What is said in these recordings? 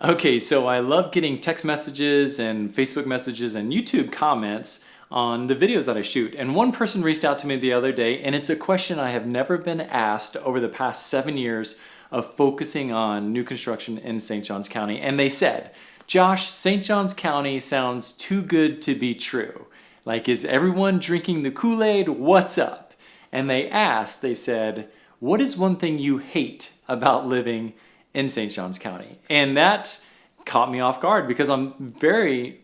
Okay, so I love getting text messages and Facebook messages and YouTube comments on the videos that I shoot. And one person reached out to me the other day, and it's a question I have never been asked over the past 7 years of focusing on new construction in St. Johns County. And they said, Josh, St. Johns County sounds too good to be true. Like, is everyone drinking the Kool-Aid? What's up? And they said, what is one thing you hate about living in St. Johns County? And that caught me off guard because I'm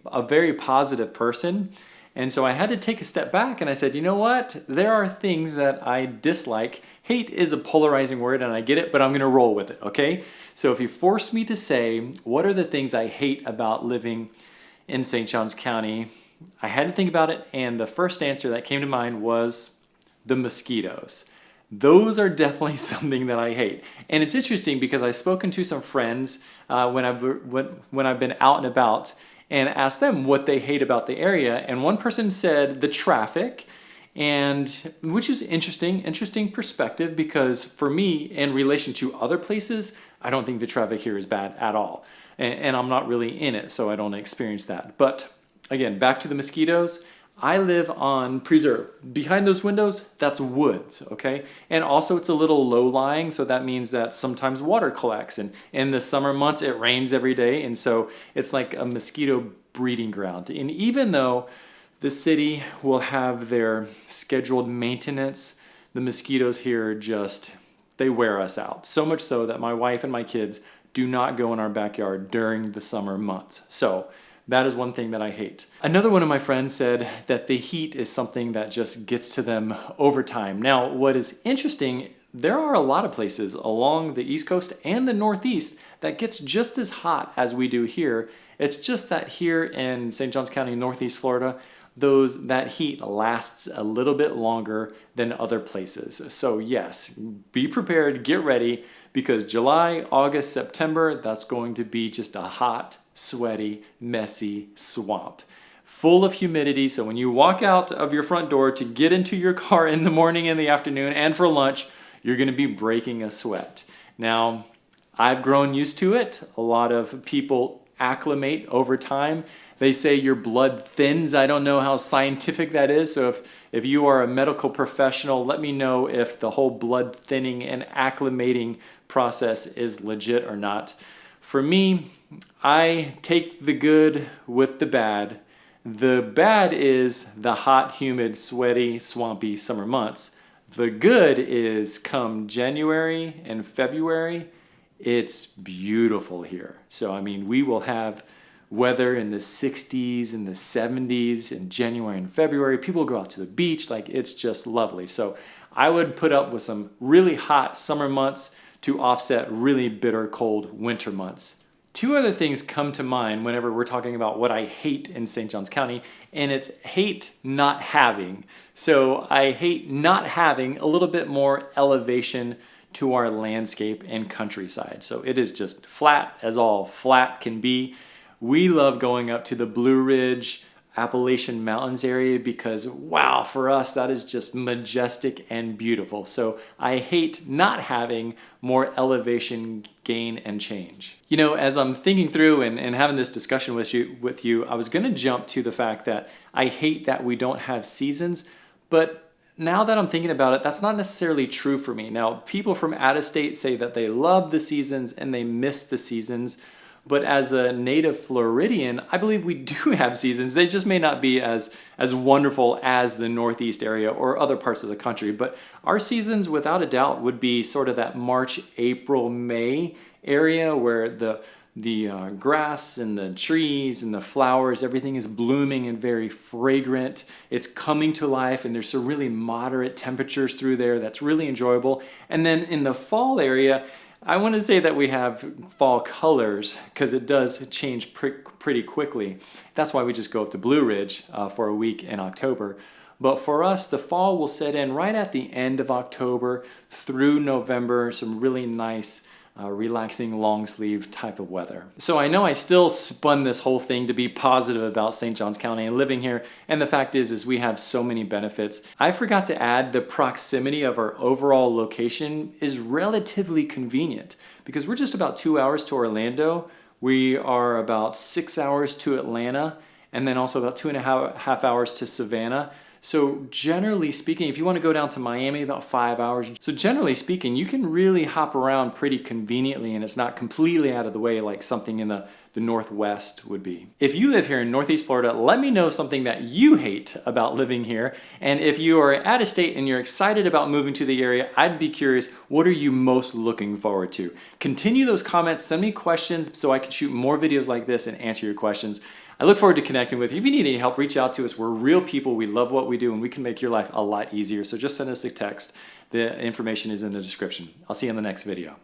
a very positive person. And so I had to take a step back and I said, you know what? There are things that I dislike. Hate is a polarizing word and I get it, but I'm gonna roll with it, okay? So if you force me to say, what are the things I hate about living in St. Johns County? I had to think about it, and the first answer that came to mind was the mosquitoes. Those are definitely something that I hate. And it's interesting because I've spoken to some friends when I've been out and about and asked them what they hate about the area. And one person said the traffic, and which is interesting perspective, because for me, in relation to other places, I don't think the traffic here is bad at all. And I'm not really in it, so I don't experience that. But again, back to the mosquitoes. I live on preserve. Behind those windows, that's woods, okay? And also it's a little low-lying, so that means that sometimes water collects. And in the summer months, it rains every day, and so it's like a mosquito breeding ground. And even though the city will have their scheduled maintenance, the mosquitoes here just, they wear us out. So much so that my wife and my kids do not go in our backyard during the summer months. So that is one thing that I hate. Another one of my friends said that the heat is something that just gets to them over time. Now, what is interesting, there are a lot of places along the East Coast and the Northeast that gets just as hot as we do here. It's just that here in St. Johns County, Northeast Florida, that heat lasts a little bit longer than other places. So yes, be prepared, get ready, because July, August, September, that's going to be just a hot, sweaty, messy swamp full of humidity. So when you walk out of your front door to get into your car in the morning, in the afternoon, and for lunch, you're gonna be breaking a sweat. Now, I've grown used to it. A lot of people acclimate over time. They say your blood thins. I don't know how scientific that is. So if you are a medical professional, let me know if the whole blood thinning and acclimating process is legit or not. For me, I take the good with the bad. The bad is the hot, humid, sweaty, swampy summer months. The good is come January and February, it's beautiful here. So, I mean, we will have weather in the 60s and the 70s in January and February. People go out to the beach, like it's just lovely. So I would put up with some really hot summer months to offset really bitter cold winter months. Two other things come to mind whenever we're talking about what I hate in St. Johns County, and it's hate not having. So I hate not having a little bit more elevation to our landscape and countryside. So it is just flat as all flat can be. We love going up to the Blue Ridge, Appalachian Mountains area because, wow, for us, that is just majestic and beautiful. So I hate not having more elevation gain and change. You know, as I'm thinking through and having this discussion with you, I was gonna jump to the fact that I hate that we don't have seasons, but now that I'm thinking about it, that's not necessarily true for me. Now, people from out of state say that they love the seasons and they miss the seasons. But as a native Floridian, I believe we do have seasons. They just may not be as wonderful as the Northeast area or other parts of the country. But our seasons, without a doubt, would be sort of that March, April, May area where the grass and the trees and the flowers, everything is blooming and very fragrant. It's coming to life, and there's some really moderate temperatures through there that's really enjoyable. And then in the fall area, I want to say that we have fall colors because it does change pretty quickly. That's why we just go up to Blue Ridge for a week in October. But for us, the fall will set in right at the end of October through November, some really nice relaxing long sleeve type of weather. So I know I still spun this whole thing to be positive about St. Johns County and living here, and the fact is we have so many benefits. I forgot to add the proximity of our overall location is relatively convenient because we're just about 2 hours to Orlando. We are about 6 hours to Atlanta, and then also about 2.5 hours to Savannah. So generally speaking, if you want to go down to Miami, about 5 hours. So generally speaking, you can really hop around pretty conveniently, and it's not completely out of the way like something in the Northwest would be. If you live here in Northeast Florida, let me know something that you hate about living here. And if you are out of state and you're excited about moving to the area, I'd be curious, what are you most looking forward to? Continue those comments, send me questions so I can shoot more videos like this and answer your questions. I look forward to connecting with you. If you need any help, reach out to us. We're real people. We love what we do, and we can make your life a lot easier. So just send us a text. The information is in the description. I'll see you in the next video.